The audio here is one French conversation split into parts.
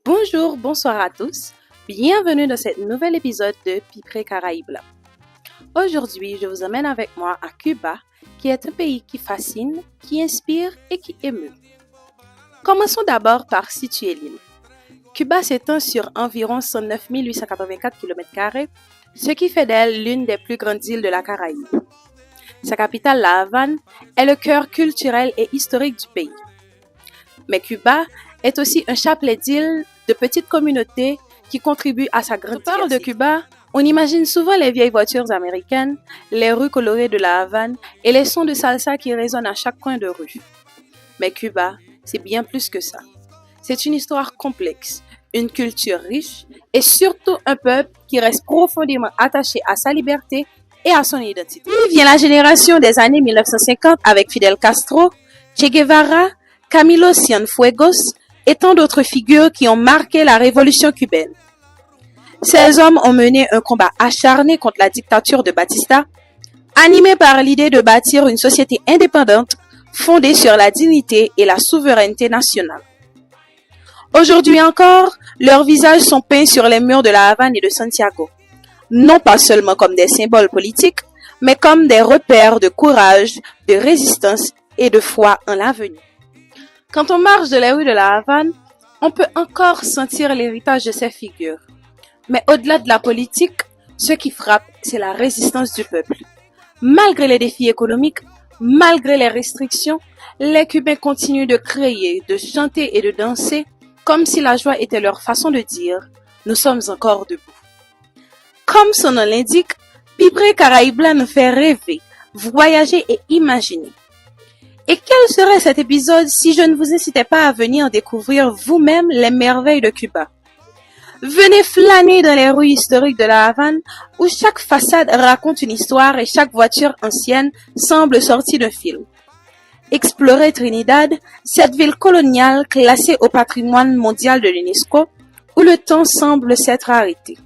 Bonjour, bonsoir à tous. Bienvenue dans cet nouvel épisode de Pipré Caraïbes. Aujourd'hui, je vous emmène avec moi à Cuba, qui est un pays qui fascine, qui inspire et qui émeut. Commençons d'abord par situer l'île. Cuba s'étend sur environ 109 884 km², ce qui fait d'elle l'une des plus grandes îles de la Caraïbe. Sa capitale, La Havane, est le cœur culturel et historique du pays. Mais Cuba est aussi un chapelet d'îles, de petites communautés qui contribuent à sa grande diversité. Quand on parle de Cuba, on imagine souvent les vieilles voitures américaines, les rues colorées de La Havane et les sons de salsa qui résonnent à chaque coin de rue. Mais Cuba, c'est bien plus que ça. C'est une histoire complexe, une culture riche et surtout un peuple qui reste profondément attaché à sa liberté et à son identité. Puis vient la génération des années 1950 avec Fidel Castro, Che Guevara, Camilo Cienfuegos et tant d'autres figures qui ont marqué la révolution cubaine. Ces hommes ont mené un combat acharné contre la dictature de Batista, animés par l'idée de bâtir une société indépendante fondée sur la dignité et la souveraineté nationale. Aujourd'hui encore, leurs visages sont peints sur les murs de La Havane et de Santiago, non pas seulement comme des symboles politiques, mais comme des repères de courage, de résistance et de foi en l'avenir. Quand on marche de les rues de La Havane, on peut encore sentir l'héritage de ces figures. Mais au-delà de la politique, ce qui frappe, c'est la résistance du peuple. Malgré les défis économiques, malgré les restrictions, les Cubains continuent de créer, de chanter et de danser comme si la joie était leur façon de dire « nous sommes encore debout ». Comme son nom l'indique, Pipré Caraïbes nous fait rêver, voyager et imaginer. Et quel serait cet épisode si je ne vous incitais pas à venir découvrir vous-même les merveilles de Cuba? Venez flâner dans les rues historiques de La Havane où chaque façade raconte une histoire et chaque voiture ancienne semble sortie d'un film. Explorez Trinidad, cette ville coloniale classée au patrimoine mondial de l'UNESCO où le temps semble s'être arrêté.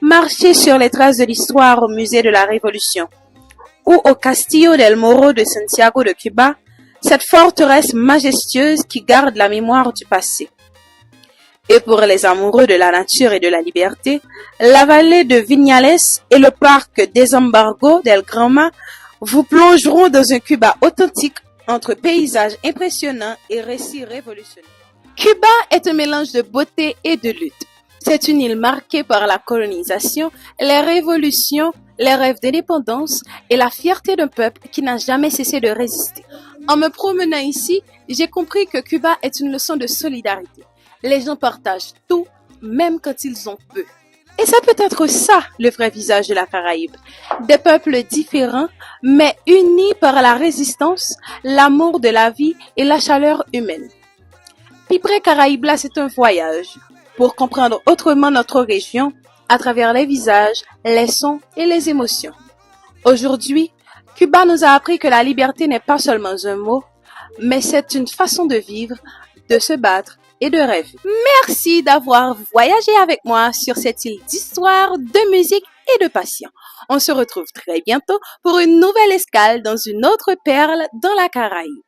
Marchez sur les traces de l'histoire au musée de la Révolution ou au Castillo del Morro de Santiago de Cuba, cette forteresse majestueuse qui garde la mémoire du passé. Et pour les amoureux de la nature et de la liberté, la vallée de Viñales et le parc Desembargo del Granma vous plongeront dans un Cuba authentique entre paysages impressionnants et récits révolutionnaires. Cuba est un mélange de beauté et de lutte. C'est une île marquée par la colonisation, les révolutions, les rêves d'indépendance et la fierté d'un peuple qui n'a jamais cessé de résister. En me promenant ici, j'ai compris que Cuba est une leçon de solidarité. Les gens partagent tout, même quand ils ont peu. Et c'est peut-être ça, le vrai visage de la Caraïbe. Des peuples différents, mais unis par la résistance, l'amour de la vie et la chaleur humaine. Pipré Caraïbes, c'est un voyage pour comprendre autrement notre région à travers les visages, les sons et les émotions. Aujourd'hui, Cuba nous a appris que la liberté n'est pas seulement un mot, mais c'est une façon de vivre, de se battre et de rêver. Merci d'avoir voyagé avec moi sur cette île d'histoire, de musique et de passion. On se retrouve très bientôt pour une nouvelle escale dans une autre perle dans la Caraïbe.